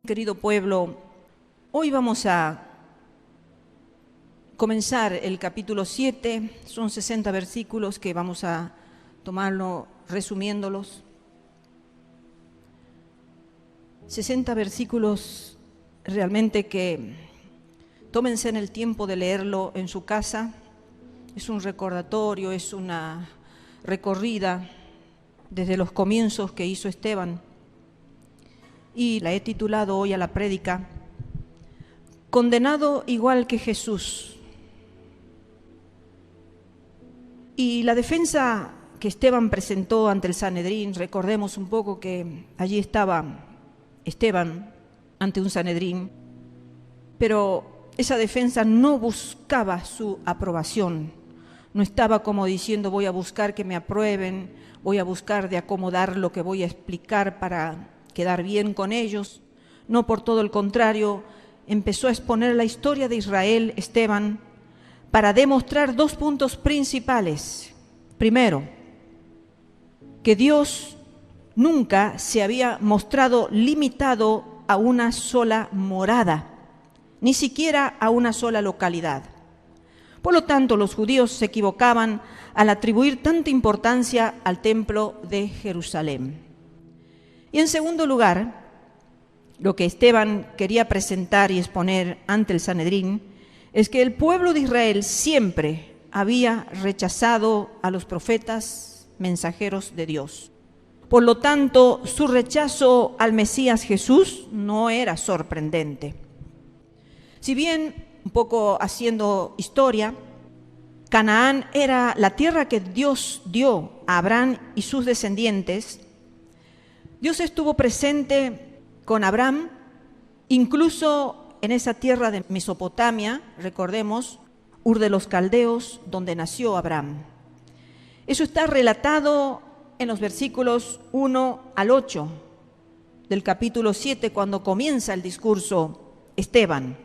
Querido pueblo, hoy vamos a comenzar el capítulo 7, son 60 versículos que vamos a tomarlo resumiéndolos. 60 versículos realmente que tómense en el tiempo de leerlo en su casa. Es un recordatorio, es una recorrida desde los comienzos que hizo Esteban. Y la he titulado hoy a la prédica, Condenado igual que Jesús. Y la defensa que Esteban presentó ante el Sanedrín, recordemos un poco que allí estaba Esteban ante un Sanedrín, pero esa defensa no buscaba su aprobación, no estaba como diciendo voy a buscar que me aprueben, voy a buscar de acomodar lo que voy a explicar para quedar bien con ellos. No, por todo el contrario, empezó a exponer la historia de Israel, Esteban, para demostrar dos puntos principales. Primero, que Dios nunca se había mostrado limitado a una sola morada, ni siquiera a una sola localidad. Por lo tanto, los judíos se equivocaban al atribuir tanta importancia al templo de Jerusalén. Y en segundo lugar, lo que Esteban quería presentar y exponer ante el Sanedrín es que el pueblo de Israel siempre había rechazado a los profetas mensajeros de Dios. Por lo tanto, su rechazo al Mesías Jesús no era sorprendente. Si bien, un poco haciendo historia, Canaán era la tierra que Dios dio a Abraham y sus descendientes. Dios estuvo presente con Abraham, incluso en esa tierra de Mesopotamia, recordemos, Ur de los Caldeos, donde nació Abraham. Eso está relatado en los versículos 1 al 8 del capítulo 7, cuando comienza el discurso Esteban.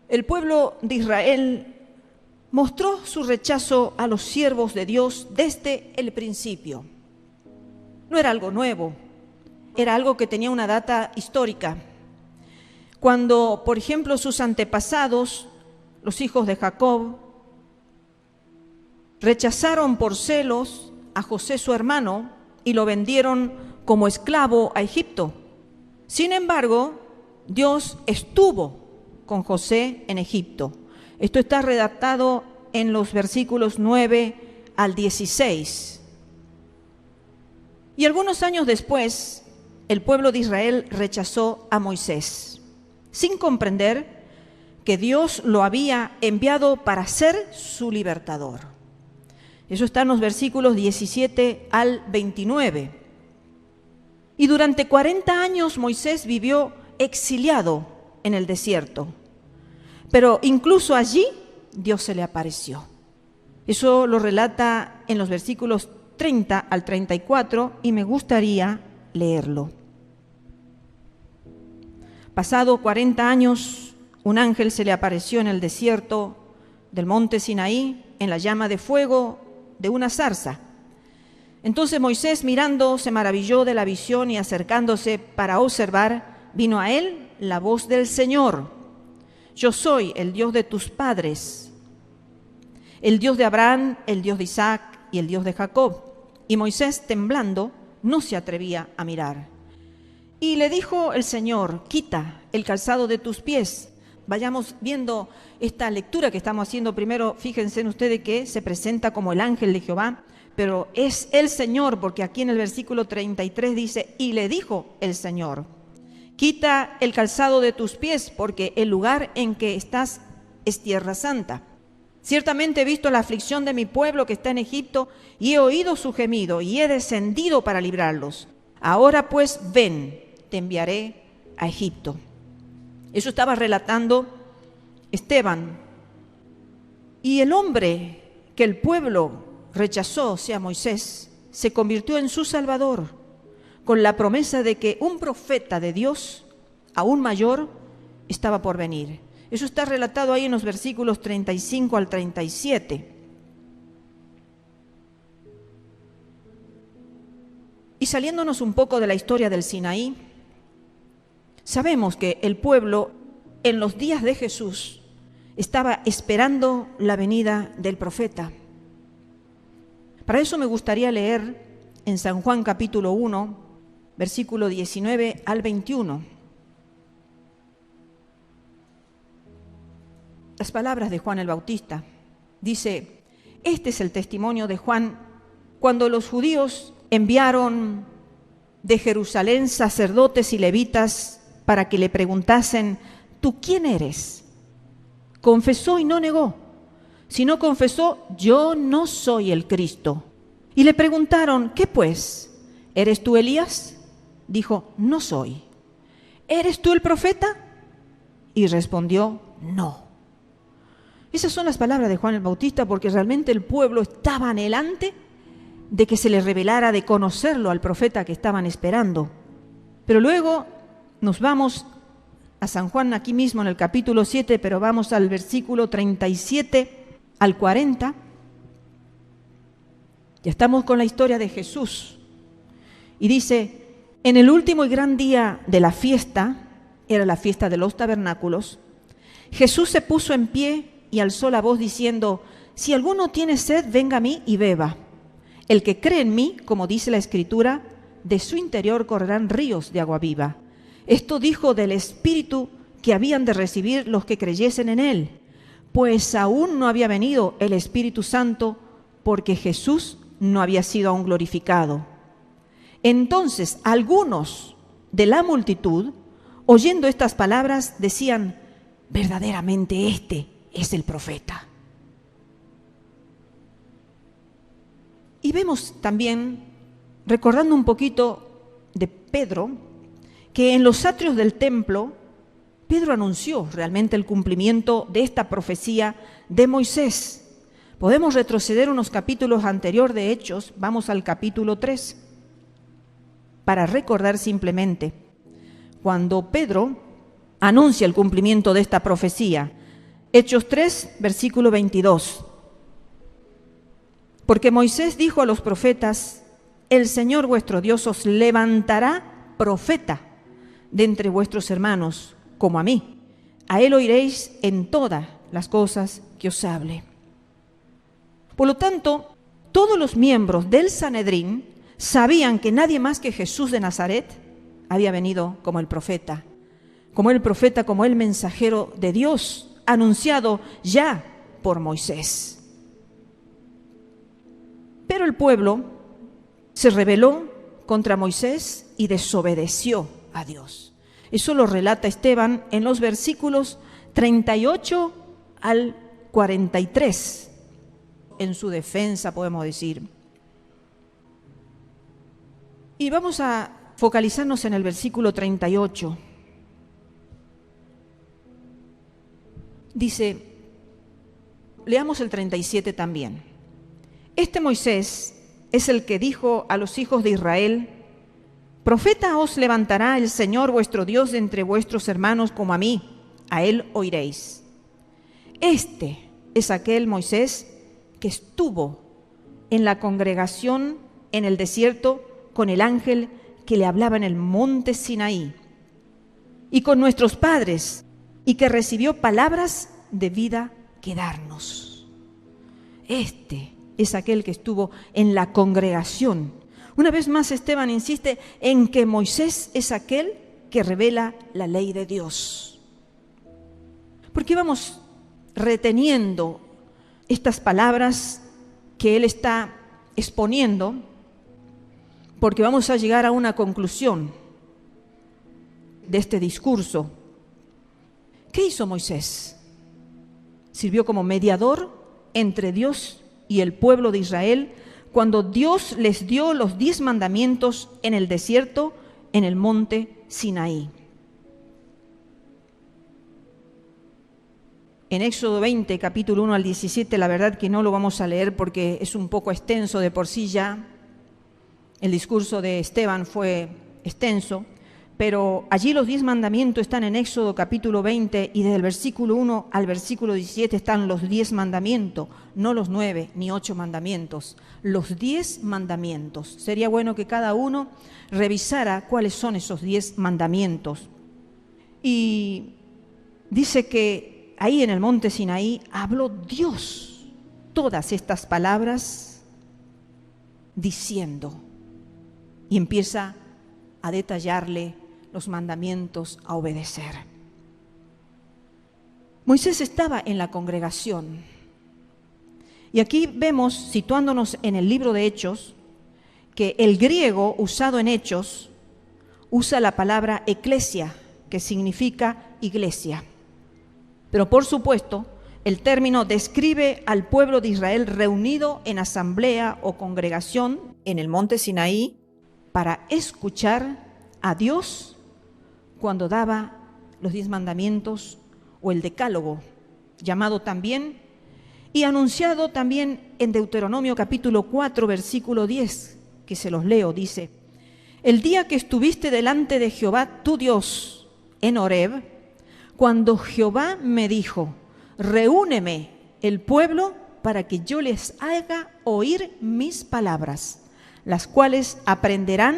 El pueblo de Israel mostró su rechazo a los siervos de Dios desde el principio. No era algo nuevo, era algo que tenía una data histórica. Cuando, por ejemplo, sus antepasados, los hijos de Jacob, rechazaron por celos a José su hermano y lo vendieron como esclavo a Egipto. Sin embargo, Dios estuvo con José en Egipto. Esto está redactado en los versículos 9 al 16. Y algunos años después, el pueblo de Israel rechazó a Moisés, sin comprender que Dios lo había enviado para ser su libertador. Eso está en los versículos 17 al 29. Y durante 40 años Moisés vivió exiliado en el desierto. Pero incluso allí Dios se le apareció. Eso lo relata en los versículos 30 al 34 y me gustaría leerlo. Pasado 40 años, un ángel se le apareció en el desierto del monte Sinaí, en la llama de fuego de una zarza. Entonces Moisés, mirando, se maravilló de la visión y acercándose para observar, vino a él la voz del Señor. Yo soy el Dios de tus padres, el Dios de Abraham, el Dios de Isaac y el Dios de Jacob. Y Moisés, temblando, no se atrevía a mirar. Y le dijo el Señor, quita el calzado de tus pies. Vayamos viendo esta lectura que estamos haciendo. Primero, fíjense ustedes que se presenta como el ángel de Jehová, pero es el Señor, porque aquí en el versículo 33 dice, y le dijo el Señor, quita el calzado de tus pies, porque el lugar en que estás es tierra santa. Ciertamente he visto la aflicción de mi pueblo que está en Egipto, y he oído su gemido, y he descendido para librarlos. Ahora pues, ven, te enviaré a Egipto. Eso estaba relatando Esteban. Y el hombre que el pueblo rechazó, o sea, Moisés, se convirtió en su salvador, con la promesa de que un profeta de Dios, aún mayor, estaba por venir. Eso está relatado ahí en los versículos 35 al 37. Y saliéndonos un poco de la historia del Sinaí, Sabemos que el pueblo en los días de Jesús estaba esperando la venida del profeta. Para eso me gustaría leer en San Juan capítulo 1, versículo 19 al 21. Las palabras de Juan el Bautista. Dice: este es el testimonio de Juan cuando los judíos enviaron de Jerusalén sacerdotes y levitas para que le preguntasen: ¿tú quién eres? Confesó y no negó, sino confesó: yo no soy el Cristo. Y le preguntaron: ¿qué pues? ¿Eres tú Elías? Dijo: no soy. ¿Eres tú el profeta? Y respondió: no. Esas son las palabras de Juan el Bautista, porque realmente el pueblo estaba anhelante de que se le revelara, de conocerlo al profeta que estaban esperando. Pero luego nos vamos a San Juan aquí mismo en el capítulo 7, pero vamos al versículo 37 al 40. Ya estamos con la historia de Jesús. Y dice: en el último y gran día de la fiesta, era la fiesta de los tabernáculos, Jesús se puso en pie y alzó la voz diciendo: si alguno tiene sed, venga a mí y beba. El que cree en mí, como dice la Escritura, de su interior correrán ríos de agua viva. Esto dijo del Espíritu que habían de recibir los que creyesen en él, pues aún no había venido el Espíritu Santo, porque Jesús no había sido aún glorificado. Entonces algunos de la multitud, oyendo estas palabras, decían: verdaderamente este es el profeta. Y vemos también, recordando un poquito de Pedro, que en los atrios del templo, Pedro anunció realmente el cumplimiento de esta profecía de Moisés. Podemos retroceder unos capítulos anteriores de Hechos, vamos al capítulo 3, para recordar simplemente, cuando Pedro anuncia el cumplimiento de esta profecía. Hechos 3, versículo 22. Porque Moisés dijo a los profetas: el Señor vuestro Dios os levantará profeta de entre vuestros hermanos, como a mí. A él oiréis en todas las cosas que os hable. Por lo tanto, todos los miembros del Sanedrín sabían que nadie más que Jesús de Nazaret había venido como el profeta, como el mensajero de Dios, anunciado ya por Moisés. Pero el pueblo se rebeló contra Moisés y desobedeció a Dios. Eso lo relata Esteban en los versículos 38 al 43, en su defensa, podemos decir. Y vamos a focalizarnos en el versículo 38. Dice, leamos el 37 también. Este Moisés es el que dijo a los hijos de Israel: profeta os levantará el Señor vuestro Dios de entre vuestros hermanos como a mí, a él oiréis. Este es aquel Moisés que estuvo en la congregación en el desierto con el ángel que le hablaba en el monte Sinaí, y con nuestros padres, y que recibió palabras de vida que darnos. Este es aquel que estuvo en la congregación. Una vez más Esteban insiste en que Moisés es aquel que revela la ley de Dios. ¿Por qué vamos reteniendo estas palabras que él está exponiendo? Porque vamos a llegar a una conclusión de este discurso. ¿Qué hizo Moisés? Sirvió como mediador entre Dios y el pueblo de Israel cuando Dios les dio los 10 mandamientos en el desierto, en el monte Sinaí. En Éxodo 20, capítulo 1 al 17, la verdad que no lo vamos a leer porque es un poco extenso de por sí ya. El discurso de Esteban fue extenso, pero allí los 10 mandamientos están en Éxodo capítulo 20 y desde el versículo 1 al versículo 17 están los 10 mandamientos, no los 9 ni 8 mandamientos, los 10 mandamientos. Sería bueno que cada uno revisara cuáles son esos 10 mandamientos. Y dice que ahí en el monte Sinaí habló Dios todas estas palabras diciendo, y empieza a detallarle los mandamientos a obedecer. Moisés estaba en la congregación. Y aquí vemos, situándonos en el libro de Hechos, que el griego usado en Hechos usa la palabra eclesia, que significa iglesia. Pero por supuesto, el término describe al pueblo de Israel reunido en asamblea o congregación en el monte Sinaí para escuchar a Dios cuando daba los 10 mandamientos o el decálogo, llamado también y anunciado también en Deuteronomio capítulo 4, versículo 10, que se los leo, dice: el día que estuviste delante de Jehová tu Dios en Horeb, cuando Jehová me dijo, reúneme el pueblo para que yo les haga oír mis palabras, las cuales aprenderán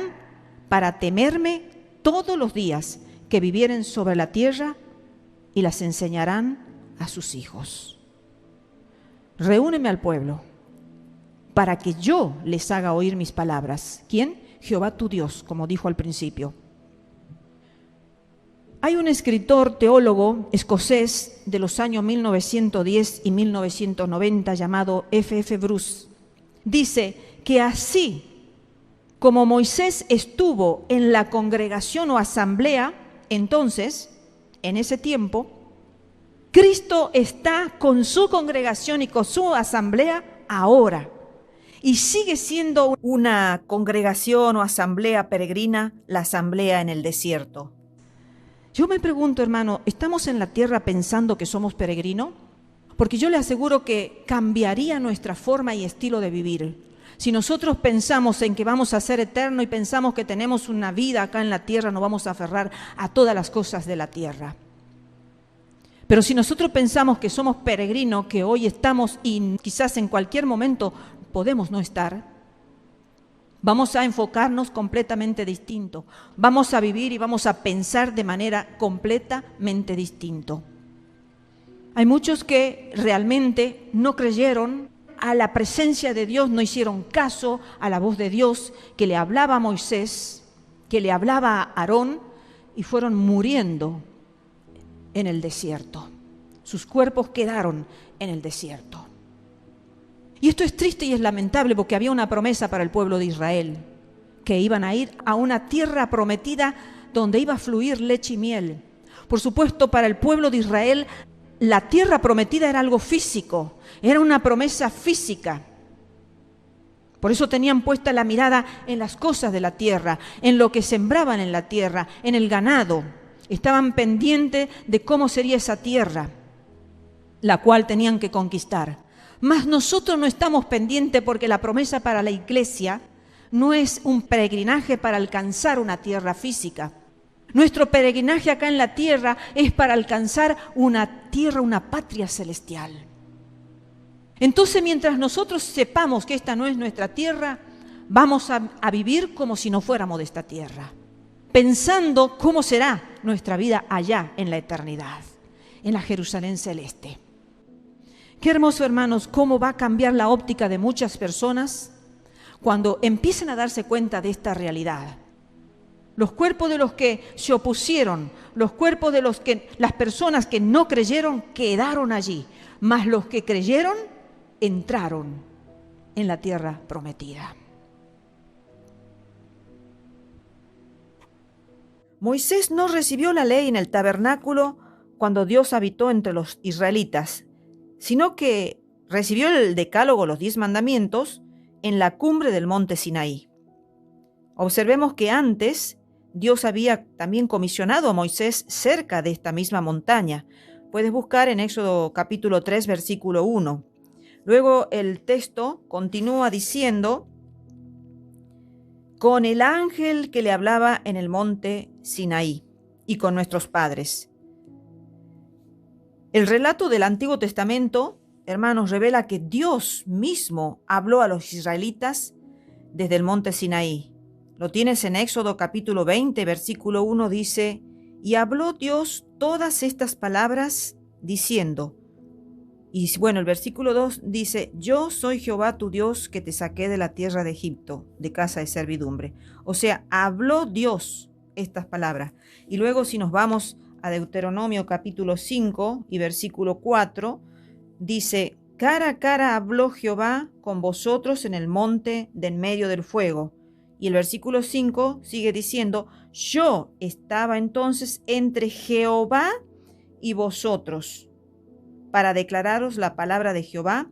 para temerme todos los días que vivieren sobre la tierra y las enseñarán a sus hijos. Reúneme al pueblo para que yo les haga oír mis palabras. ¿Quién? Jehová tu Dios, como dijo al principio. Hay un escritor teólogo escocés de los años 1910 y 1990 llamado F.F. Bruce. Dice que así como Moisés estuvo en la congregación o asamblea, entonces, en ese tiempo, Cristo está con su congregación y con su asamblea ahora. Y sigue siendo una congregación o asamblea peregrina, la asamblea en el desierto. Yo me pregunto, hermano, ¿estamos en la tierra pensando que somos peregrinos? Porque yo le aseguro que cambiaría nuestra forma y estilo de vivir. Si nosotros pensamos en que vamos a ser eternos y pensamos que tenemos una vida acá en la tierra, nos vamos a aferrar a todas las cosas de la tierra. Pero si nosotros pensamos que somos peregrinos, que hoy estamos y quizás en cualquier momento podemos no estar, vamos a enfocarnos completamente distinto. Vamos a vivir y vamos a pensar de manera completamente distinta. Hay muchos que realmente no creyeron a la presencia de Dios, no hicieron caso a la voz de Dios que le hablaba a Moisés, que le hablaba a Aarón, y fueron muriendo en el desierto. Sus cuerpos quedaron en el desierto. Y esto es triste y es lamentable porque había una promesa para el pueblo de Israel, que iban a ir a una tierra prometida donde iba a fluir leche y miel. Por supuesto, para el pueblo de Israel, la tierra prometida era algo físico, era una promesa física. Por eso tenían puesta la mirada en las cosas de la tierra, en lo que sembraban en la tierra, en el ganado. Estaban pendientes de cómo sería esa tierra, la cual tenían que conquistar. Mas nosotros no estamos pendientes porque la promesa para la iglesia no es un peregrinaje para alcanzar una tierra física. Nuestro peregrinaje acá en la tierra es para alcanzar una tierra, una patria celestial. Entonces, mientras nosotros sepamos que esta no es nuestra tierra, vamos a vivir como si no fuéramos de esta tierra, pensando cómo será nuestra vida allá en la eternidad, en la Jerusalén celeste. Qué hermoso, hermanos, cómo va a cambiar la óptica de muchas personas cuando empiecen a darse cuenta de esta realidad. Los cuerpos de los que se opusieron, los cuerpos de las personas que no creyeron quedaron allí, mas los que creyeron entraron en la tierra prometida. Moisés no recibió la ley en el tabernáculo cuando Dios habitó entre los israelitas, sino que recibió el decálogo, los 10 mandamientos, en la cumbre del monte Sinaí. Observemos que antes Dios había también comisionado a Moisés cerca de esta misma montaña. Puedes buscar en Éxodo capítulo 3, versículo 1. Luego el texto continúa diciendo, con el ángel que le hablaba en el monte Sinaí y con nuestros padres. El relato del Antiguo Testamento, hermanos, revela que Dios mismo habló a los israelitas desde el monte Sinaí. Lo tienes en Éxodo capítulo 20, versículo 1, dice, Y habló Dios todas estas palabras diciendo, y bueno, el versículo 2 dice, yo soy Jehová tu Dios que te saqué de la tierra de Egipto, de casa de servidumbre. O sea, habló Dios estas palabras. Y luego si nos vamos a Deuteronomio capítulo 5 y versículo 4, dice, cara a cara habló Jehová con vosotros en el monte de en medio del fuego. Y el versículo 5 sigue diciendo, yo estaba entonces entre Jehová y vosotros, para declararos la palabra de Jehová,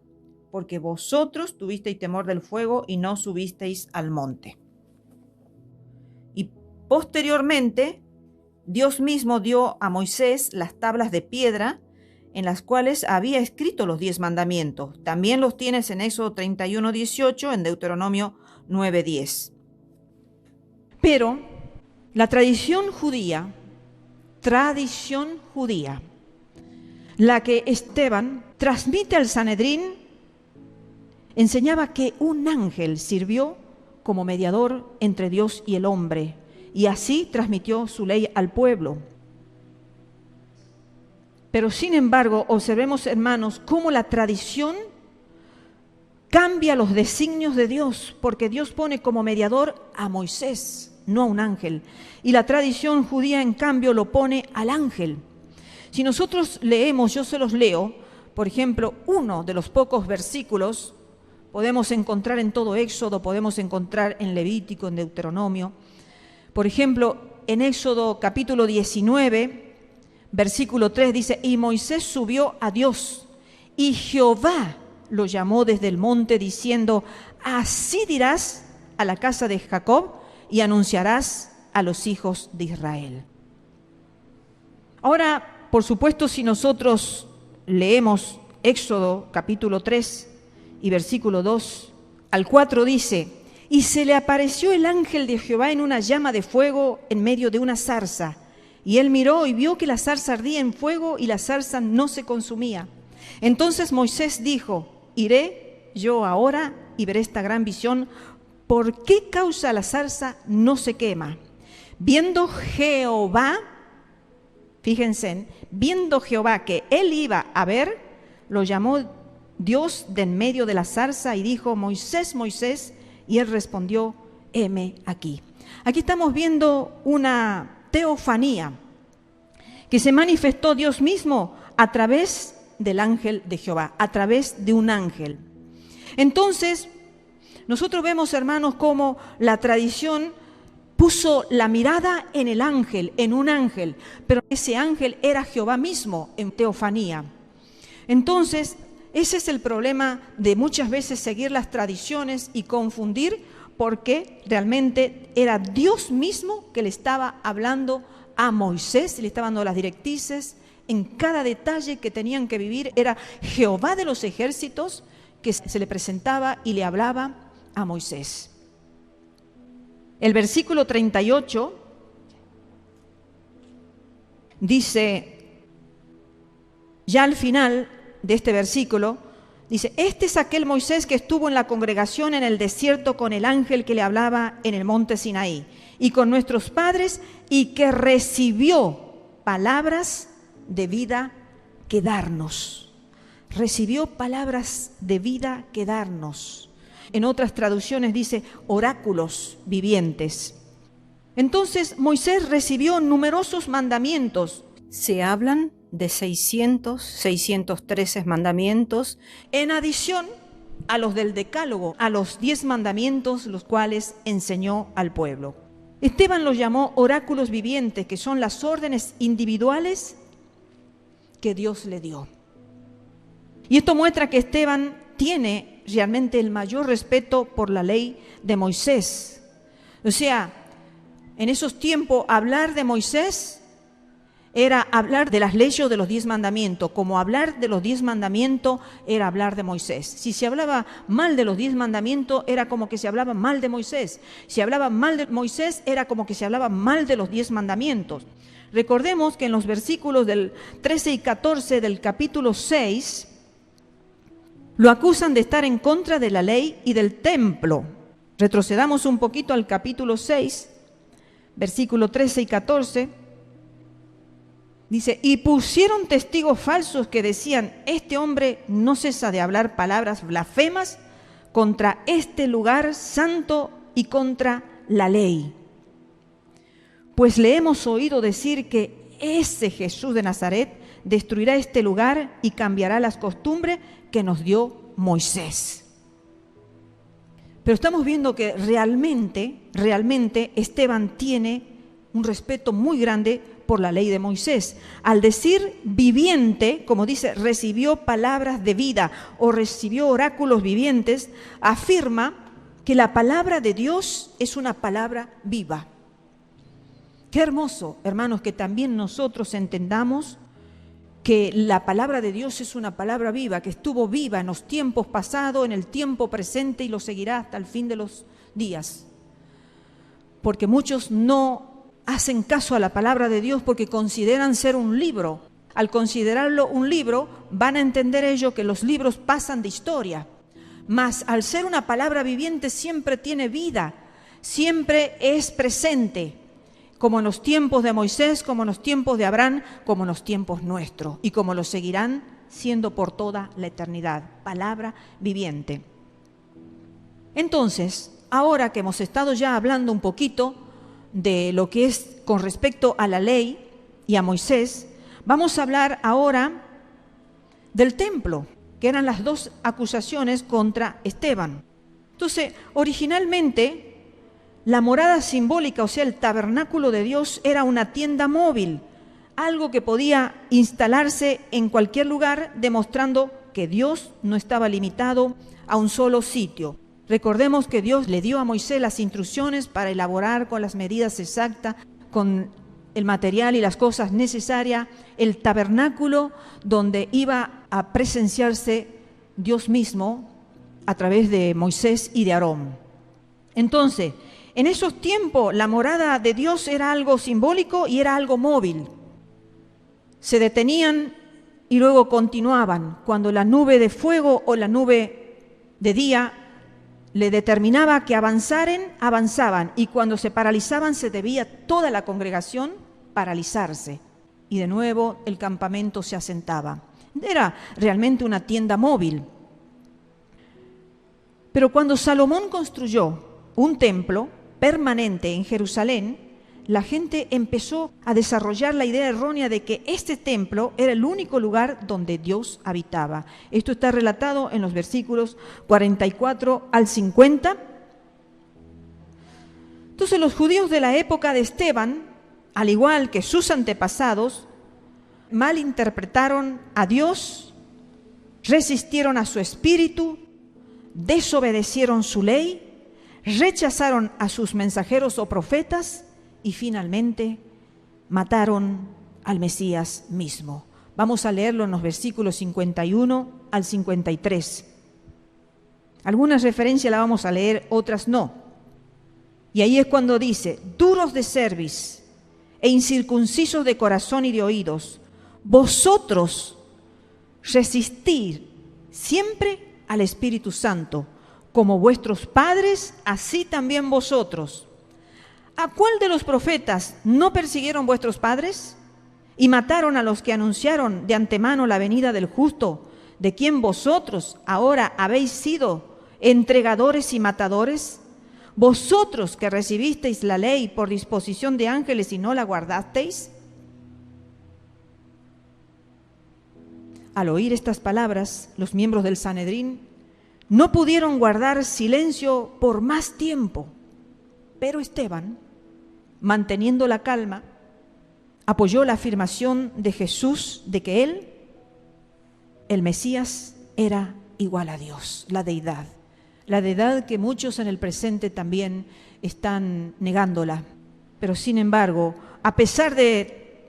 porque vosotros tuvisteis temor del fuego y no subisteis al monte. Y posteriormente, Dios mismo dio a Moisés las tablas de piedra en las cuales había escrito los 10 mandamientos. También los tienes en Éxodo 31:18, en Deuteronomio 9:10. Pero la tradición judía, la que Esteban transmite al Sanedrín, enseñaba que un ángel sirvió como mediador entre Dios y el hombre, y así transmitió su ley al pueblo. Pero sin embargo, observemos, hermanos, cómo la tradición cambia los designios de Dios, porque Dios pone como mediador a Moisés, no a un ángel. Y la tradición judía, en cambio, lo pone al ángel. Si nosotros leemos, yo se los leo, por ejemplo, uno de los pocos versículos, podemos encontrar en todo Éxodo, podemos encontrar en Levítico, en Deuteronomio. Por ejemplo, en Éxodo capítulo 19, versículo 3 dice, y Moisés subió a Dios, y Jehová lo llamó desde el monte diciendo, así dirás a la casa de Jacob y anunciarás a los hijos de Israel. Ahora, por supuesto, si nosotros leemos Éxodo capítulo 3 y versículo 2 al 4 dice, y se le apareció el ángel de Jehová en una llama de fuego en medio de una zarza. Y él miró y vio que la zarza ardía en fuego y la zarza no se consumía. Entonces Moisés dijo, iré yo ahora y veré esta gran visión. ¿Por qué causa la zarza no se quema? Viendo Jehová, fíjense, viendo Jehová que él iba a ver, lo llamó Dios de en medio de la zarza y dijo, Moisés, Moisés, y él respondió, heme aquí. Aquí estamos viendo una teofanía que se manifestó Dios mismo a través del ángel de Jehová, a través de un ángel. Entonces, nosotros vemos, hermanos, cómo la tradición puso la mirada en el ángel, en un ángel, pero ese ángel era Jehová mismo en teofanía. Entonces, ese es el problema de muchas veces seguir las tradiciones y confundir, porque realmente era Dios mismo que le estaba hablando a Moisés, le estaba dando las directrices en cada detalle que tenían que vivir. Era Jehová de los ejércitos que se le presentaba y le hablaba a Moisés. El versículo 38 dice, ya al final de este versículo, dice, este es aquel Moisés que estuvo en la congregación en el desierto con el ángel que le hablaba en el monte Sinaí y con nuestros padres y que recibió palabras de vida que darnos. Recibió palabras de vida que darnos. En otras traducciones dice oráculos vivientes. Entonces Moisés recibió numerosos mandamientos. Se hablan de 613 mandamientos, en adición a los del Decálogo, a los 10 mandamientos, los cuales enseñó al pueblo. Esteban los llamó oráculos vivientes, que son las órdenes individuales que Dios le dio. Y esto muestra que Esteban tiene realmente el mayor respeto por la ley de Moisés. O sea, en esos tiempos hablar de Moisés era hablar de las leyes de los 10 mandamientos, como hablar de los 10 mandamientos era hablar de Moisés. Si se hablaba mal de los 10 mandamientos, era como que se hablaba mal de Moisés. Si hablaba mal de Moisés, era como que se hablaba mal de los 10 mandamientos. Recordemos que en los versículos del 13 y 14 del capítulo 6, lo acusan de estar en contra de la ley y del templo. Retrocedamos un poquito al capítulo 6, versículo 13 y 14. Dice, y pusieron testigos falsos que decían, este hombre no cesa de hablar palabras blasfemas contra este lugar santo y contra la ley. Pues le hemos oído decir que ese Jesús de Nazaret destruirá este lugar y cambiará las costumbres que nos dio Moisés. Pero estamos viendo que realmente Esteban tiene un respeto muy grande por la ley de Moisés. Al decir viviente, como dice, recibió palabras de vida o recibió oráculos vivientes, afirma que la palabra de Dios es una palabra viva. Qué hermoso, hermanos, que también nosotros entendamos que la palabra de Dios es una palabra viva, que estuvo viva en los tiempos pasados, en el tiempo presente y lo seguirá hasta el fin de los días. Porque muchos no hacen caso a la palabra de Dios porque consideran ser un libro. Al considerarlo un libro, van a entender ellos que los libros pasan de historia. Mas al ser una palabra viviente siempre tiene vida, siempre es presente, como en los tiempos de Moisés, como en los tiempos de Abraham, como en los tiempos nuestros, y como lo seguirán siendo por toda la eternidad. Palabra viviente. Entonces, ahora que hemos estado ya hablando un poquito de lo que es con respecto a la ley y a Moisés, vamos a hablar ahora del templo, que eran las dos acusaciones contra Esteban. Entonces, originalmente, la morada simbólica, o sea, el tabernáculo de Dios, era una tienda móvil, algo que podía instalarse en cualquier lugar, demostrando que Dios no estaba limitado a un solo sitio. Recordemos que Dios le dio a Moisés las instrucciones para elaborar con las medidas exactas, con el material y las cosas necesarias, el tabernáculo donde iba a presenciarse Dios mismo a través de Moisés y de Aarón. Entonces, en esos tiempos la morada de Dios era algo simbólico y era algo móvil. Se detenían y luego continuaban. Cuando la nube de fuego o la nube de día le determinaba que avanzaban, y cuando se paralizaban se debía toda la congregación paralizarse. Y de nuevo el campamento se asentaba. Era realmente una tienda móvil. Pero cuando Salomón construyó un templo permanente en Jerusalén, la gente empezó a desarrollar la idea errónea de que este templo era el único lugar donde Dios habitaba. Esto está relatado en los versículos 44 al 50. Entonces los judíos de la época de Esteban, al igual que sus antepasados, malinterpretaron a Dios, resistieron a su espíritu, desobedecieron su ley, rechazaron a sus mensajeros o profetas y finalmente mataron al Mesías mismo. Vamos a leerlo en los versículos 51 al 53. Algunas referencias las vamos a leer, otras no. Y ahí es cuando dice, duros de cerviz e incircuncisos de corazón y de oídos, vosotros resistid siempre al Espíritu Santo, como vuestros padres, así también vosotros. ¿A cuál de los profetas no persiguieron vuestros padres y mataron a los que anunciaron de antemano la venida del justo, de quien vosotros ahora habéis sido entregadores y matadores? ¿Vosotros que recibisteis la ley por disposición de ángeles y no la guardasteis? Al oír estas palabras, los miembros del Sanedrín no pudieron guardar silencio por más tiempo, pero Esteban, manteniendo la calma, apoyó la afirmación de Jesús de que él, el Mesías, era igual a Dios, la deidad que muchos en el presente también están negándola. Pero sin embargo, a pesar de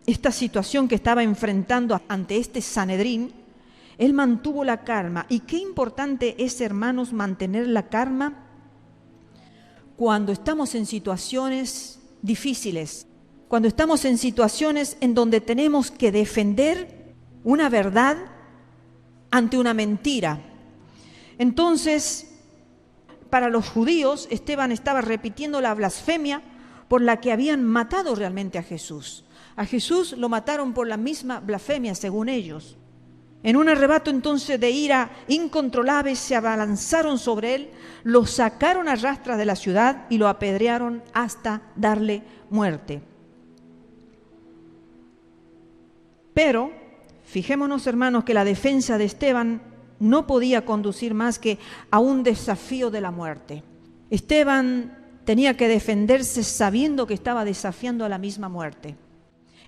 esta situación que estaba enfrentando ante este Sanedrín, él mantuvo la calma. Y qué importante es, hermanos, mantener la calma cuando estamos en situaciones difíciles, cuando estamos en situaciones en donde tenemos que defender una verdad ante una mentira. Entonces, para los judíos, Esteban estaba repitiendo la blasfemia por la que habían matado realmente a Jesús. A Jesús lo mataron por la misma blasfemia, según ellos. En un arrebato entonces de ira incontrolable se abalanzaron sobre él, lo sacaron a rastras de la ciudad y lo apedrearon hasta darle muerte. Pero fijémonos, hermanos, que la defensa de Esteban no podía conducir más que a un desafío de la muerte. Esteban tenía que defenderse sabiendo que estaba desafiando a la misma muerte.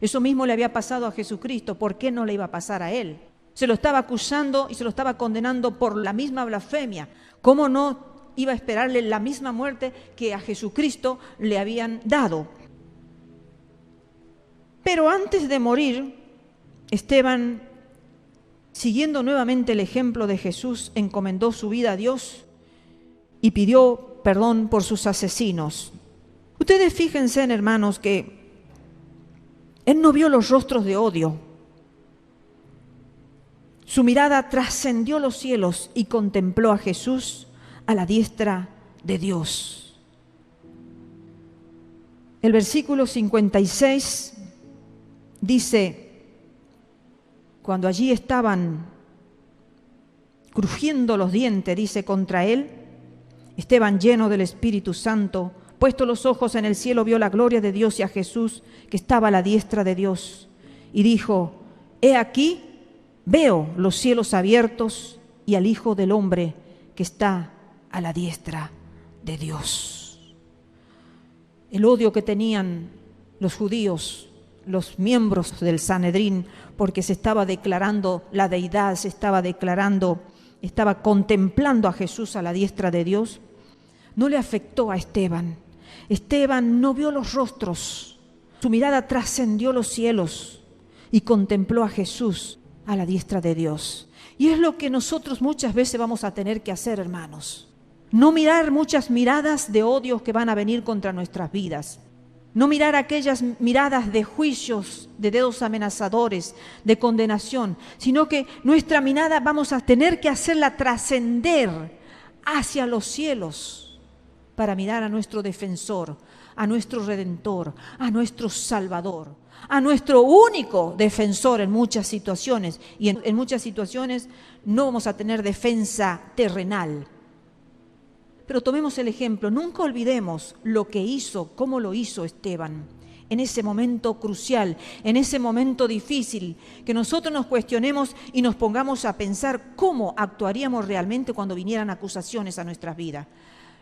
Eso mismo le había pasado a Jesucristo. ¿Por qué no le iba a pasar a él? Se lo estaba acusando y se lo estaba condenando por la misma blasfemia. ¿Cómo no iba a esperarle la misma muerte que a Jesucristo le habían dado? Pero antes de morir, Esteban, siguiendo nuevamente el ejemplo de Jesús, encomendó su vida a Dios y pidió perdón por sus asesinos. Ustedes fíjense, hermanos, que él no vio los rostros de odio. Su mirada trascendió los cielos y contempló a Jesús a la diestra de Dios. El versículo 56 dice: cuando allí estaban crujiendo los dientes, dice, contra él, Esteban, lleno del Espíritu Santo, puesto los ojos en el cielo, vio la gloria de Dios y a Jesús que estaba a la diestra de Dios. Y dijo: he aquí, veo los cielos abiertos y al Hijo del Hombre que está a la diestra de Dios. El odio que tenían los judíos, los miembros del Sanedrín, porque se estaba declarando la deidad, estaba contemplando a Jesús a la diestra de Dios, no le afectó a Esteban. Esteban no vio los rostros, su mirada trascendió los cielos y contempló a Jesús a la diestra de Dios. Y es lo que nosotros muchas veces vamos a tener que hacer, hermanos. No mirar muchas miradas de odios que van a venir contra nuestras vidas. No mirar aquellas miradas de juicios, de dedos amenazadores, de condenación, sino que nuestra mirada vamos a tener que hacerla trascender hacia los cielos para mirar a nuestro defensor, a nuestro redentor, a nuestro salvador, a nuestro único defensor en muchas situaciones. Y en muchas situaciones no vamos a tener defensa terrenal. Pero tomemos el ejemplo, nunca olvidemos lo que hizo, cómo lo hizo Esteban en ese momento crucial, en ese momento difícil, que nosotros nos cuestionemos y nos pongamos a pensar cómo actuaríamos realmente cuando vinieran acusaciones a nuestras vidas.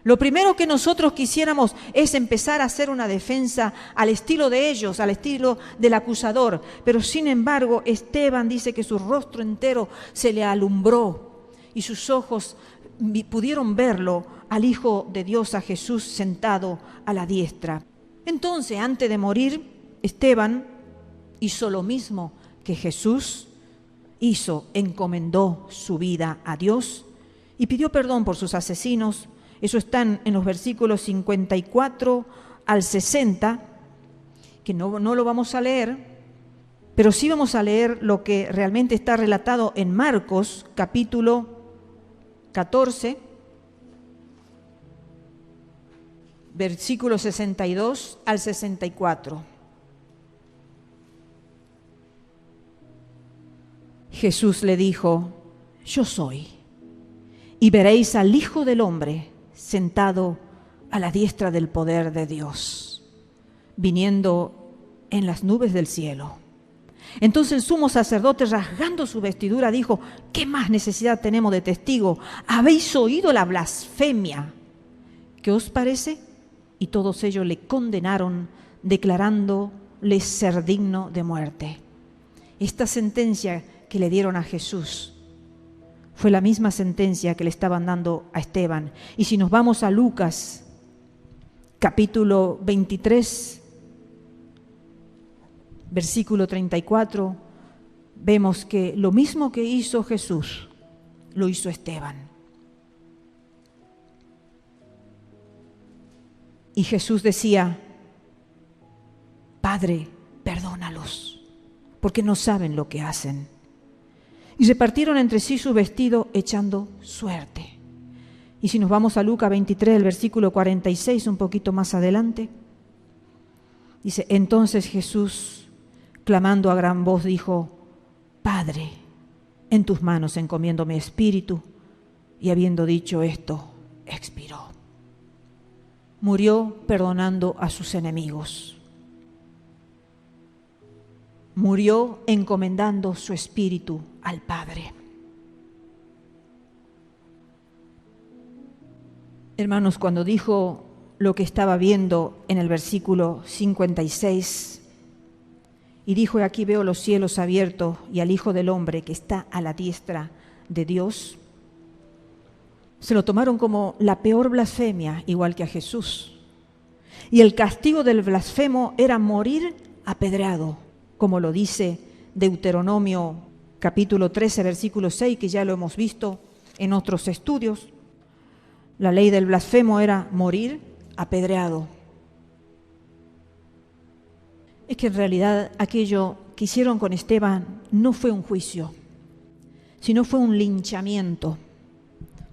Lo primero que nosotros quisiéramos es empezar a hacer una defensa al estilo de ellos, al estilo del acusador. Pero sin embargo, Esteban dice que su rostro entero se le alumbró y sus ojos pudieron verlo al Hijo de Dios, a Jesús sentado a la diestra. Entonces, antes de morir, Esteban hizo lo mismo que Jesús hizo, encomendó su vida a Dios y pidió perdón por sus asesinos. Eso está en los versículos 54 al 60, que no lo vamos a leer, pero sí vamos a leer lo que realmente está relatado en Marcos, capítulo 14, versículos 62 al 64. Jesús le dijo: yo soy, y veréis al Hijo del Hombre sentado a la diestra del poder de Dios, viniendo en las nubes del cielo. Entonces el sumo sacerdote, rasgando su vestidura, dijo: ¿qué más necesidad tenemos de testigo? ¿Habéis oído la blasfemia? ¿Qué os parece? Y todos ellos le condenaron, declarándole ser digno de muerte. Esta sentencia que le dieron a Jesús fue la misma sentencia que le estaban dando a Esteban. Y si nos vamos a Lucas, capítulo 23, versículo 34, vemos que lo mismo que hizo Jesús, lo hizo Esteban. Y Jesús decía: Padre, perdónalos, porque no saben lo que hacen. Y repartieron entre sí su vestido echando suerte. Y si nos vamos a Lucas 23, el versículo 46, un poquito más adelante, dice: entonces Jesús, clamando a gran voz, dijo: Padre, en tus manos encomiendo mi espíritu. Y habiendo dicho esto, expiró. Murió perdonando a sus enemigos. Murió encomendando su espíritu al Padre. Hermanos, cuando dijo lo que estaba viendo en el versículo 56, y dijo: aquí veo los cielos abiertos y al Hijo del Hombre que está a la diestra de Dios, se lo tomaron como la peor blasfemia, igual que a Jesús. Y el castigo del blasfemo era morir apedreado, como lo dice Deuteronomio capítulo 13, versículo 6, que ya lo hemos visto en otros estudios. La ley del blasfemo era morir apedreado. Es que en realidad aquello que hicieron con Esteban no fue un juicio, sino fue un linchamiento,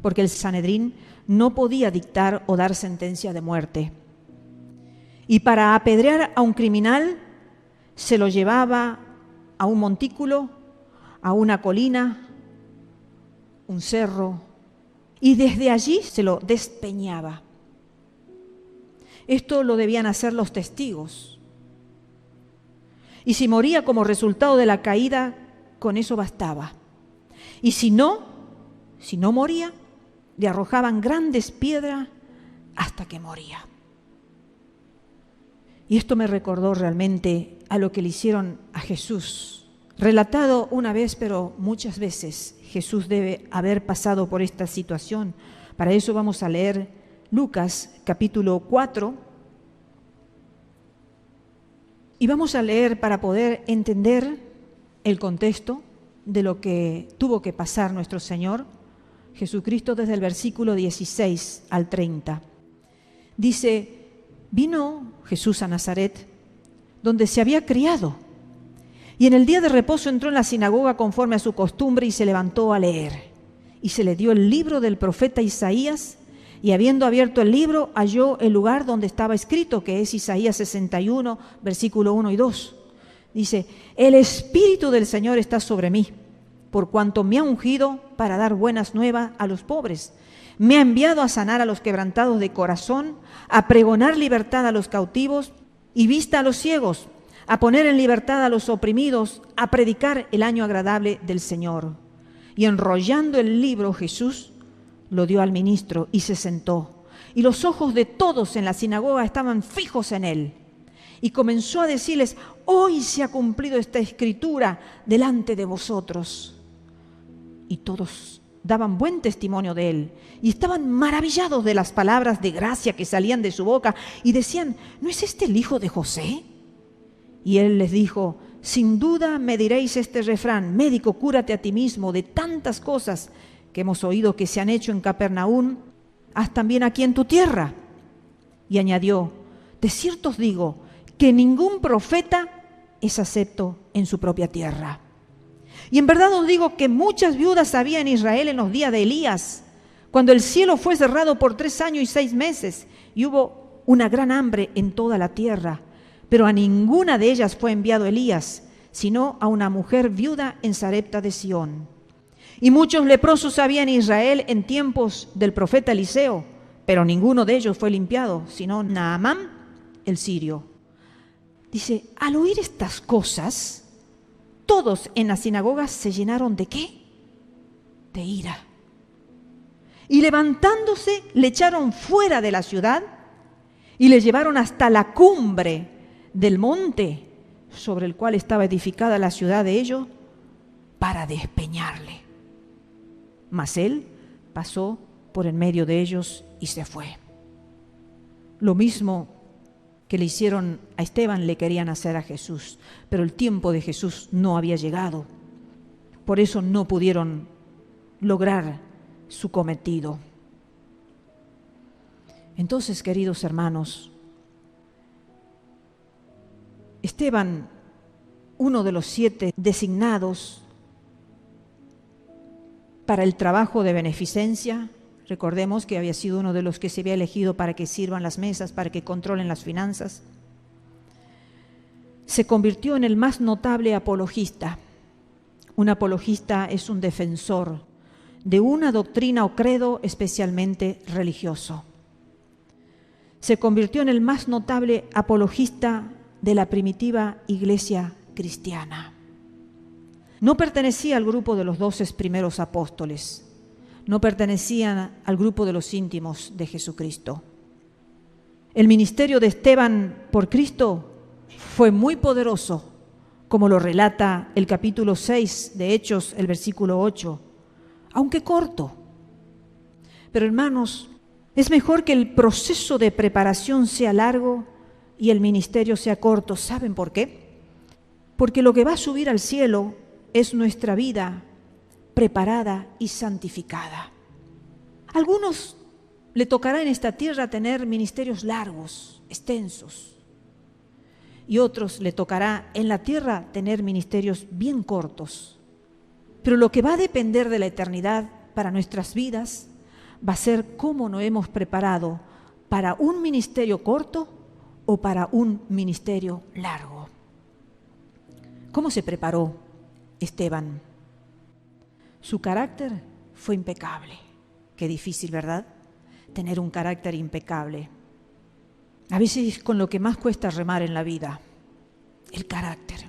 porque el Sanedrín no podía dictar o dar sentencia de muerte. Y para apedrear a un criminal se lo llevaba a un montículo, a una colina, un cerro, y desde allí se lo despeñaba. Esto lo debían hacer los testigos. Y si moría como resultado de la caída, con eso bastaba. Y si no moría, le arrojaban grandes piedras hasta que moría. Y esto me recordó realmente a lo que le hicieron a Jesús. Relatado una vez, pero muchas veces, Jesús debe haber pasado por esta situación. Para eso vamos a leer Lucas capítulo 4. Y vamos a leer para poder entender el contexto de lo que tuvo que pasar nuestro Señor Jesucristo desde el versículo 16 al 30. Dice: vino Jesús a Nazaret, donde se había criado, y en el día de reposo entró en la sinagoga conforme a su costumbre y se levantó a leer. Y se le dio el libro del profeta Isaías, y habiendo abierto el libro, halló el lugar donde estaba escrito, que es Isaías 61, versículo 1 y 2. Dice: el Espíritu del Señor está sobre mí, por cuanto me ha ungido para dar buenas nuevas a los pobres. Me ha enviado a sanar a los quebrantados de corazón, a pregonar libertad a los cautivos y vista a los ciegos, a poner en libertad a los oprimidos, a predicar el año agradable del Señor. Y enrollando el libro, Jesús lo dio al ministro y se sentó. Y los ojos de todos en la sinagoga estaban fijos en él. Y comenzó a decirles: hoy se ha cumplido esta escritura delante de vosotros. Y todos daban buen testimonio de él y estaban maravillados de las palabras de gracia que salían de su boca y decían: ¿no es este el hijo de José? Y él les dijo: sin duda me diréis este refrán: médico, cúrate a ti mismo. De tantas cosas que hemos oído que se han hecho en Capernaum, haz también aquí en tu tierra. Y añadió: de cierto os digo que ningún profeta es acepto en su propia tierra. Y en verdad os digo que muchas viudas había en Israel en los días de Elías, cuando el cielo fue cerrado por 3 años y 6 meses, y hubo una gran hambre en toda la tierra. Pero a ninguna de ellas fue enviado Elías, sino a una mujer viuda en Sarepta de Sión. Y muchos leprosos había en Israel en tiempos del profeta Eliseo, pero ninguno de ellos fue limpiado, sino Naamán el sirio. Dice: al oír estas cosas, todos en la sinagoga se llenaron ¿de qué? De ira. Y levantándose, le echaron fuera de la ciudad y le llevaron hasta la cumbre del monte sobre el cual estaba edificada la ciudad de ellos, para despeñarle. Mas él pasó por en medio de ellos y se fue. Lo mismo que le hicieron a Esteban le querían hacer a Jesús, pero el tiempo de Jesús no había llegado. Por eso no pudieron lograr su cometido. Entonces, queridos hermanos, Esteban, uno de los 7 designados para el trabajo de beneficencia, recordemos que había sido uno de los que se había elegido para que sirvan las mesas, para que controlen las finanzas, se convirtió en el más notable apologista. Un apologista es un defensor de una doctrina o credo especialmente religioso. Se convirtió en el más notable apologista de la primitiva iglesia cristiana. No pertenecía al grupo de los 12 primeros apóstoles, no pertenecían al grupo de los íntimos de Jesucristo. El ministerio de Esteban por Cristo fue muy poderoso, como lo relata el capítulo 6 de Hechos, el versículo 8, aunque corto. Pero hermanos, es mejor que el proceso de preparación sea largo y el ministerio sea corto. ¿Saben por qué? Porque lo que va a subir al cielo es nuestra vida preparada y santificada. A algunos le tocará en esta tierra tener ministerios largos, extensos, y otros le tocará en la tierra tener ministerios bien cortos. Pero lo que va a depender de la eternidad para nuestras vidas va a ser cómo nos hemos preparado para un ministerio corto o para un ministerio largo. ¿Cómo se preparó Esteban? Su carácter fue impecable. Qué difícil, ¿verdad? Tener un carácter impecable. A veces es con lo que más cuesta remar en la vida, el carácter.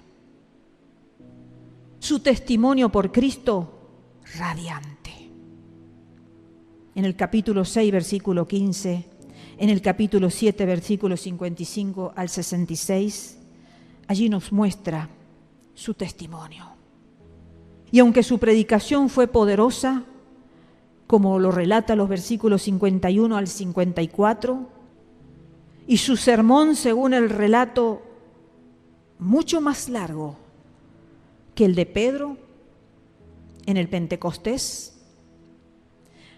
Su testimonio por Cristo, radiante. En el capítulo 6, versículo 15, en el capítulo 7, versículo 55 al 66, allí nos muestra su testimonio. Y aunque su predicación fue poderosa, como lo relata los versículos 51 al 54, y su sermón, según el relato, mucho más largo que el de Pedro en el Pentecostés,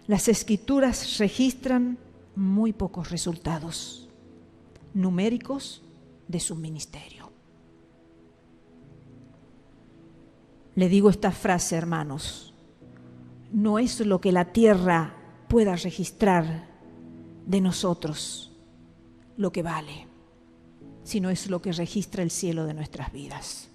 las Escrituras registran muy pocos resultados numéricos de su ministerio. Le digo esta frase, hermanos: no es lo que la tierra pueda registrar de nosotros lo que vale, sino es lo que registra el cielo de nuestras vidas.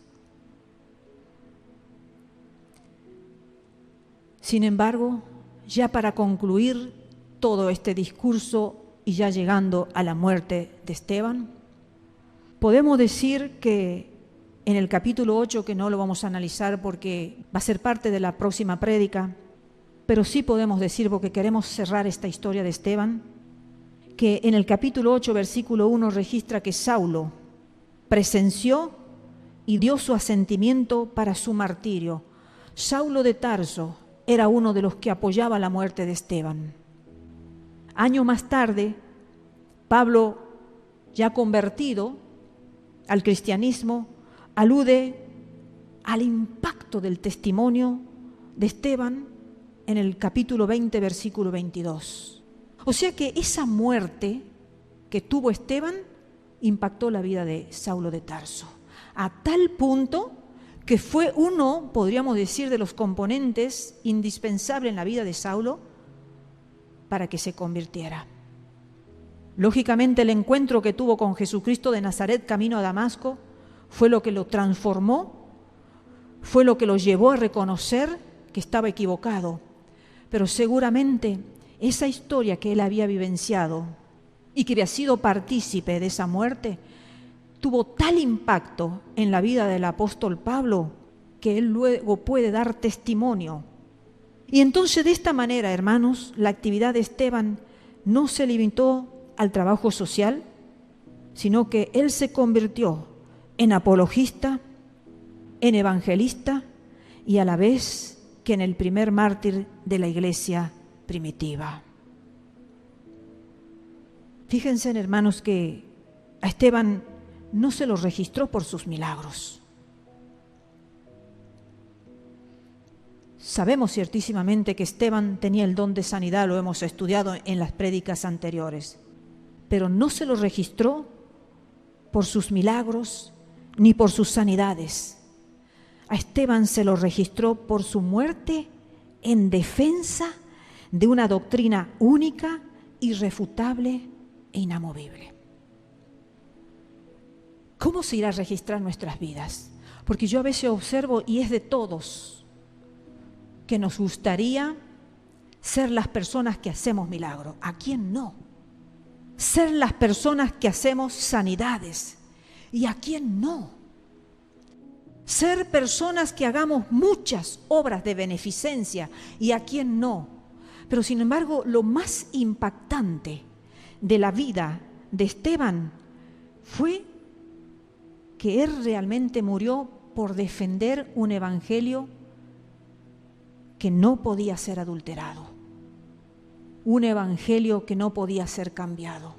Sin embargo, ya para concluir todo este discurso y ya llegando a la muerte de Esteban, podemos decir que en el capítulo 8, que no lo vamos a analizar porque va a ser parte de la próxima prédica, pero sí podemos decir, porque queremos cerrar esta historia de Esteban, que en el capítulo 8, versículo 1, registra que Saulo presenció y dio su asentimiento para su martirio. Saulo de Tarso era uno de los que apoyaba la muerte de Esteban. Años más tarde, Pablo, ya convertido al cristianismo, alude al impacto del testimonio de Esteban en el capítulo 20, versículo 22. O sea que esa muerte que tuvo Esteban impactó la vida de Saulo de Tarso, a tal punto que fue uno, podríamos decir, de los componentes indispensables en la vida de Saulo para que se convirtiera. Lógicamente, el encuentro que tuvo con Jesucristo de Nazaret camino a Damasco fue lo que lo transformó, fue lo que lo llevó a reconocer que estaba equivocado. Pero seguramente esa historia que él había vivenciado y que había sido partícipe de esa muerte tuvo tal impacto en la vida del apóstol Pablo que él luego puede dar testimonio. Y entonces, de esta manera, hermanos, la actividad de Esteban no se limitó al trabajo social, sino que él se convirtió en apologista, en evangelista y a la vez que en el primer mártir de la iglesia primitiva. Fíjense, hermanos, que a Esteban no se lo registró por sus milagros. Sabemos ciertísimamente que Esteban tenía el don de sanidad, lo hemos estudiado en las prédicas anteriores, pero no se lo registró por sus milagros ni por sus sanidades. A Esteban se lo registró por su muerte en defensa de una doctrina única, irrefutable e inamovible. ¿cómo se irá a registrar nuestras vidas? Porque yo a veces observo, y es de todos, que nos gustaría ser las personas que hacemos milagros. ¿A quién no? Ser las personas que hacemos sanidades. ¿Y a quién no? Ser personas que hagamos muchas obras de beneficencia. ¿Y a quién no? Pero sin embargo, lo más impactante de la vida de Esteban fue que él realmente murió por defender un evangelio que no podía ser adulterado, un evangelio que no podía ser cambiado,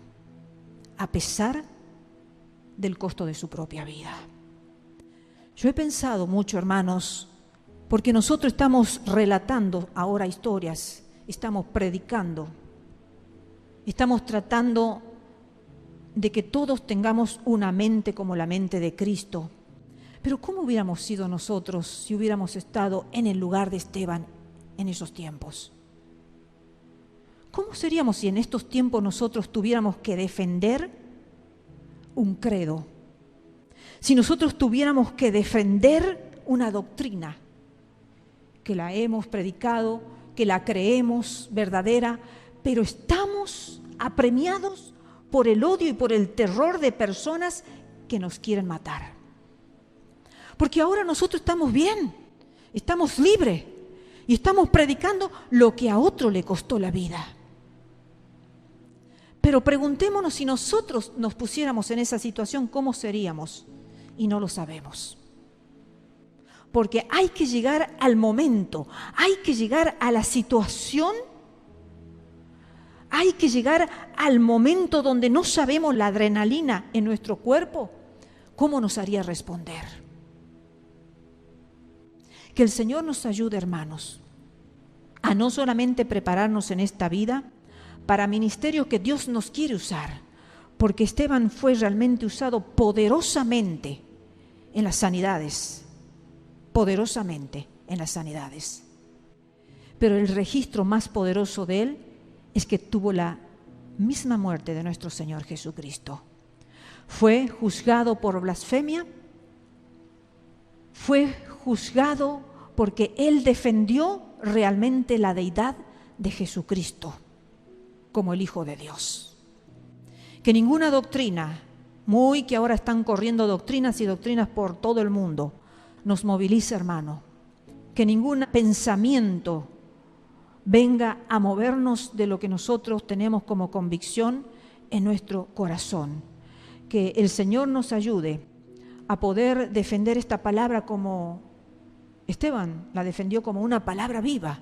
a pesar del costo de su propia vida. Yo he pensado mucho, hermanos, porque nosotros estamos relatando ahora historias, estamos predicando, estamos tratando de que todos tengamos una mente como la mente de Cristo. Pero ¿cómo hubiéramos sido nosotros si hubiéramos estado en el lugar de Esteban en esos tiempos? ¿Cómo seríamos si en estos tiempos nosotros tuviéramos que defender un credo? Si nosotros tuviéramos que defender una doctrina que la hemos predicado, que la creemos verdadera, pero estamos apremiados por el odio y por el terror de personas que nos quieren matar. Porque ahora nosotros estamos bien, estamos libres y estamos predicando lo que a otro le costó la vida. Pero preguntémonos si nosotros nos pusiéramos en esa situación, ¿cómo seríamos? Y no lo sabemos. Porque hay que llegar al momento, hay que llegar a la situación, hay que llegar al momento donde no sabemos la adrenalina en nuestro cuerpo, ¿cómo nos haría responder? Que el Señor nos ayude, hermanos, a no solamente prepararnos en esta vida para ministerios que Dios nos quiere usar, porque Esteban fue realmente usado poderosamente en las sanidades, poderosamente en las sanidades. Pero el registro más poderoso de él es que tuvo la misma muerte de nuestro Señor Jesucristo. Fue juzgado por blasfemia, fue juzgado porque él defendió realmente la deidad de Jesucristo como el Hijo de Dios. Que ninguna doctrina, muy que ahora están corriendo doctrinas y doctrinas por todo el mundo, nos movilice, hermano. Que ningún pensamiento venga a movernos de lo que nosotros tenemos como convicción en nuestro corazón. Que el Señor nos ayude a poder defender esta palabra como Esteban la defendió, como una palabra viva,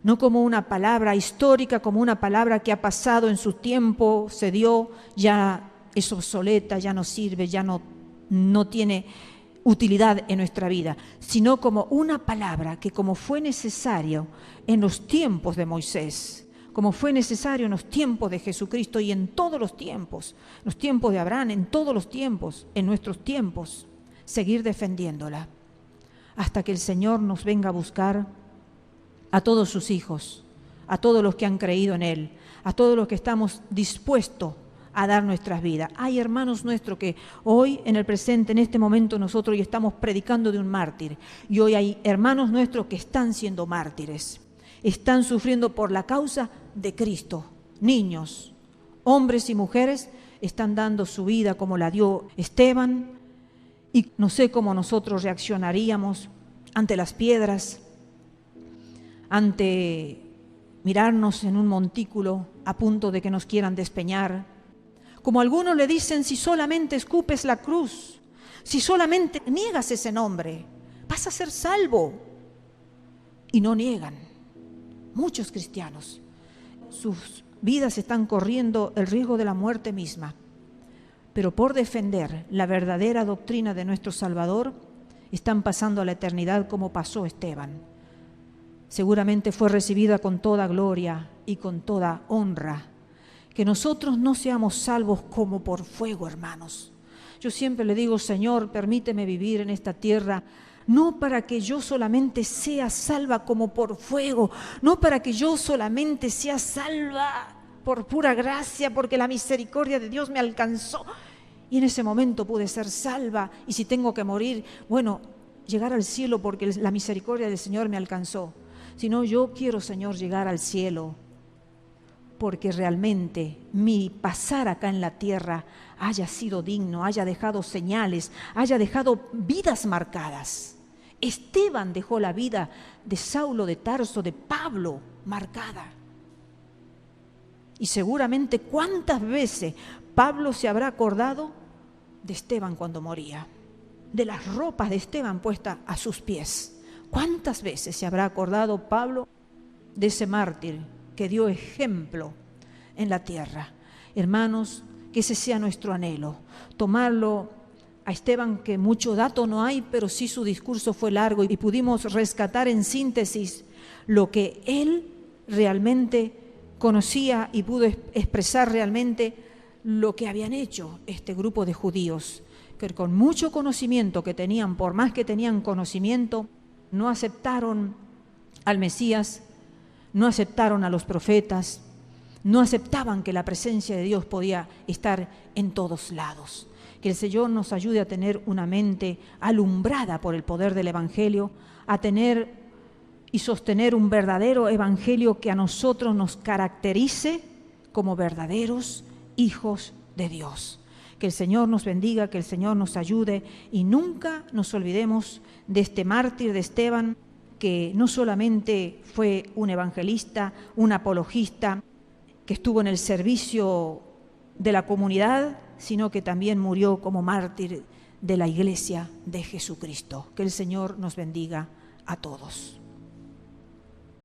no como una palabra histórica, como una palabra que ha pasado en su tiempo, se dio, ya es obsoleta, ya no sirve, ya no tiene utilidad en nuestra vida, sino como una palabra que, como fue necesario en los tiempos de Moisés, como fue necesario en los tiempos de Jesucristo y en todos los tiempos de Abraham, en todos los tiempos, en nuestros tiempos, seguir defendiéndola hasta que el Señor nos venga a buscar a todos sus hijos, a todos los que han creído en Él, a todos los que estamos dispuestos a dar nuestras vidas. Hay hermanos nuestros que hoy, en el presente, en este momento, nosotros ya estamos predicando de un mártir. Y hoy hay hermanos nuestros que están siendo mártires, están sufriendo por la causa de Cristo. Niños, hombres y mujeres están dando su vida como la dio Esteban. Y no sé cómo nosotros reaccionaríamos ante las piedras, ante mirarnos en un montículo a punto de que nos quieran despeñar. Como algunos le dicen, si solamente escupes la cruz, si solamente niegas ese nombre, vas a ser salvo. Y no niegan. Muchos cristianos, sus vidas están corriendo el riesgo de la muerte misma. Pero por defender la verdadera doctrina de nuestro Salvador, están pasando a la eternidad como pasó Esteban. Seguramente fue recibida con toda gloria y con toda honra. Que nosotros no seamos salvos como por fuego, hermanos. Yo siempre le digo, Señor, permíteme vivir en esta tierra, no para que yo solamente sea salva como por fuego, no para que yo solamente sea salva por pura gracia, porque la misericordia de Dios me alcanzó. y en ese momento pude ser salva, y si tengo que morir, bueno, llegar al cielo porque la misericordia del Señor me alcanzó. Sino yo quiero, Señor, llegar al cielo porque realmente mi pasar acá en la tierra haya sido digno, haya dejado señales, haya dejado vidas marcadas. Esteban dejó la vida de Saulo de Tarso, de Pablo, marcada. Y seguramente cuántas veces Pablo se habrá acordado de Esteban cuando moría, de las ropas de Esteban puestas a sus pies. ¿Cuántas veces se habrá acordado Pablo de ese mártir que dio ejemplo en la tierra? Hermanos, que ese sea nuestro anhelo, tomarlo a Esteban, que mucho dato no hay, pero sí su discurso fue largo y pudimos rescatar en síntesis lo que él realmente conocía y pudo expresar realmente lo que habían hecho este grupo de judíos, que con mucho conocimiento que tenían, por más que tenían conocimiento, no aceptaron al Mesías, no aceptaron a los profetas, no aceptaban que la presencia de Dios podía estar en todos lados. Que el Señor nos ayude a tener una mente alumbrada por el poder del Evangelio, a tener y sostener un verdadero Evangelio que a nosotros nos caracterice como verdaderos hijos de Dios. Que el Señor nos bendiga, que el Señor nos ayude y nunca nos olvidemos de este mártir de Esteban, que no solamente fue un evangelista, un apologista, que estuvo en el servicio de la comunidad, sino que también murió como mártir de la iglesia de Jesucristo. Que el Señor nos bendiga a todos.